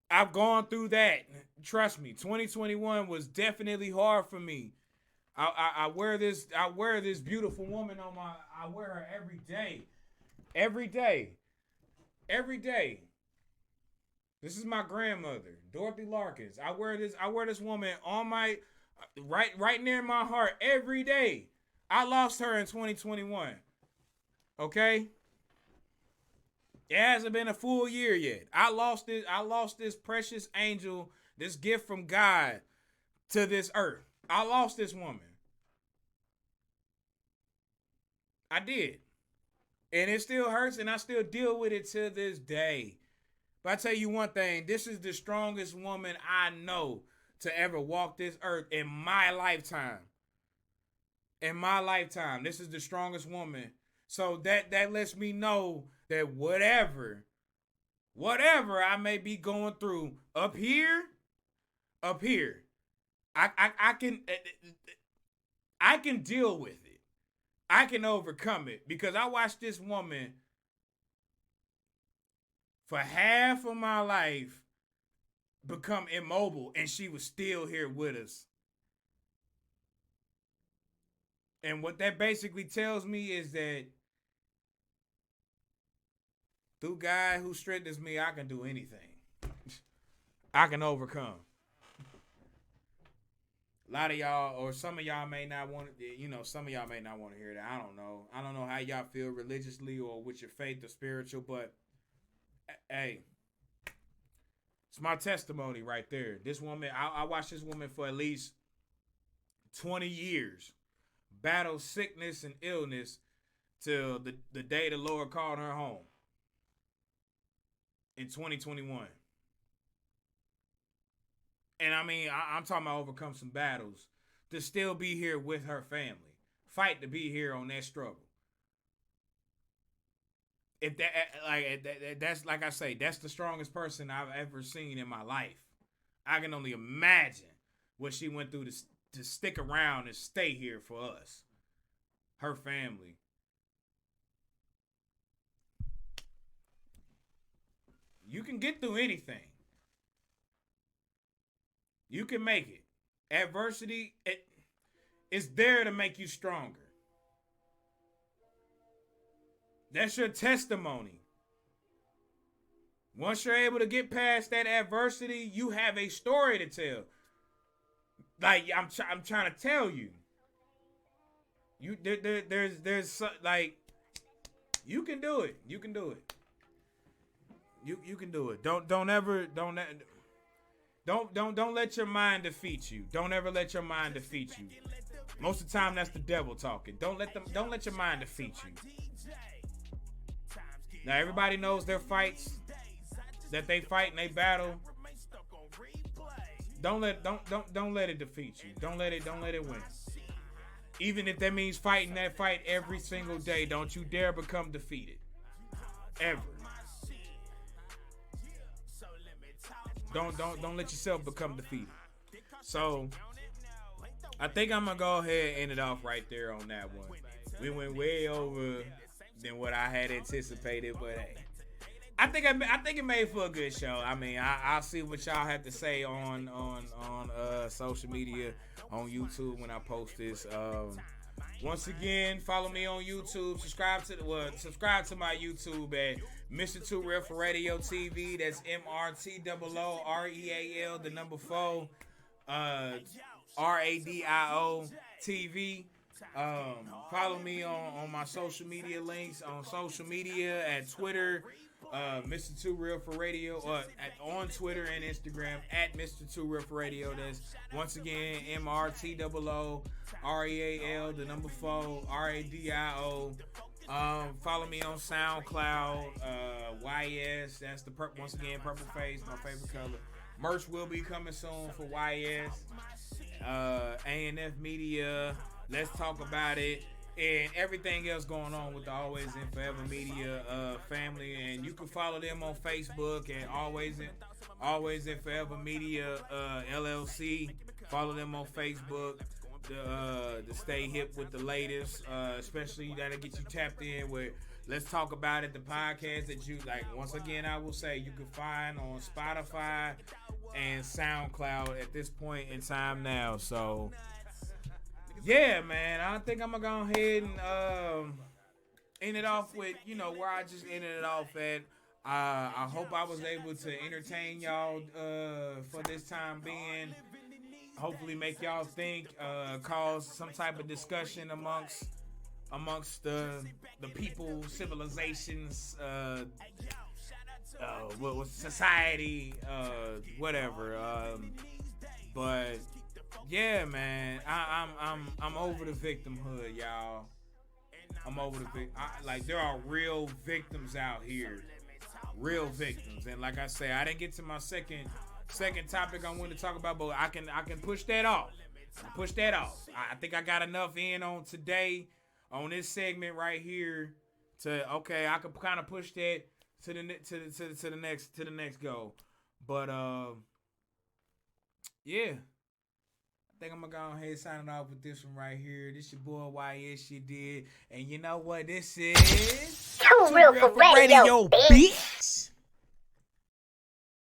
I've gone through that. Trust me, 2021 was definitely hard for me. I wear this beautiful woman on I wear her every day. Every day. Every day. This is my grandmother, Dorothy Larkins. I wear this woman on my right near my heart every day. I lost her in 2021. Okay? It hasn't been a full year yet. I lost this precious angel, this gift from God to this earth. I lost this woman. I did. And it still hurts, and I still deal with it to this day. But I tell you one thing, this is the strongest woman I know to ever walk this earth in my lifetime. In my lifetime, this is the strongest woman. So that lets me know that whatever I may be going through up here, I can deal with it. I can overcome it because I watched this woman for half of my life become immobile, and she was still here with us. And what that basically tells me is that through God who strengthens me, I can do anything. I can overcome. A lot of y'all, or some of y'all may not want to, some of y'all may not want to hear that. I don't know. I don't know how y'all feel religiously or with your faith or spiritual, but hey, it's my testimony right there. This woman, I watched this woman for at least 20 years battle sickness and illness till the day the Lord called her home in 2021. And I mean, I'm talking about overcome some battles to still be here with her family. Fight to be here on that struggle. If that's like I say, that's the strongest person I've ever seen in my life. I can only imagine what she went through to stick around and stay here for us, her family. You can get through anything. You can make it. Adversity, it's there to make you stronger. That's your testimony. Once you're able to get past that adversity, you have a story to tell. Like I'm trying to tell you. There's like you can do it. You can do it. You can do it. Don't let your mind defeat you. Don't ever let your mind defeat you. Most of the time that's the devil talking. Don't let your mind defeat you. Now everybody knows their fights that they fight and they battle. Don't let it defeat you. Don't let it win. Even if that means fighting that fight every single day, don't you dare become defeated. Ever. Don't let yourself become defeated. So I think I'm gonna go ahead and end it off right there on that one. We went way over than what I had anticipated, but hey, I think it made for a good show. I mean, I'll see what y'all have to say on social media, on YouTube when I post this. Once again, follow me on YouTube. Subscribe to my YouTube at Mr. Too Real for Radio TV. That's MRTOOREAL, the number 4, RADIO TV. Follow me on my social media links on social media at Twitter, Mr. Too Real for Radio, on Twitter and Instagram at Mr. Too Real for Radio. That's once again MRTOOREAL, the number 4, RADIO. Follow me on SoundCloud, YS. That's the once again Purple Face, my favorite color. Merch will be coming soon for YS. ANF Media. Let's talk about it. And everything else going on with the Always and Forever Media family. And you can follow them on Facebook and Always and Forever Media LLC. Follow them on Facebook to stay hip with the latest, especially that'll get you tapped in with Let's Talk About It, the podcast that you like. Once again, I will say you can find on Spotify and SoundCloud at this point in time now. So yeah, man, I think I'm gonna go ahead and end it off with, where I just ended it off at. I hope I was able to entertain y'all for this time being. Hopefully make y'all think, cause some type of discussion amongst the people, civilizations, with society, whatever. But yeah, man, I'm over the victimhood, y'all. I'm over the there are real victims out here, real victims, and like I say, I didn't get to my second topic I wanted to talk about, but I can push that off. I think I got enough in on today on this segment right here I could kind of push that to the next goal. But yeah. I think I'm gonna go ahead and sign it off with this one right here. This your boy YS, you did. And you know what this is? Too Real for Radio, bitch.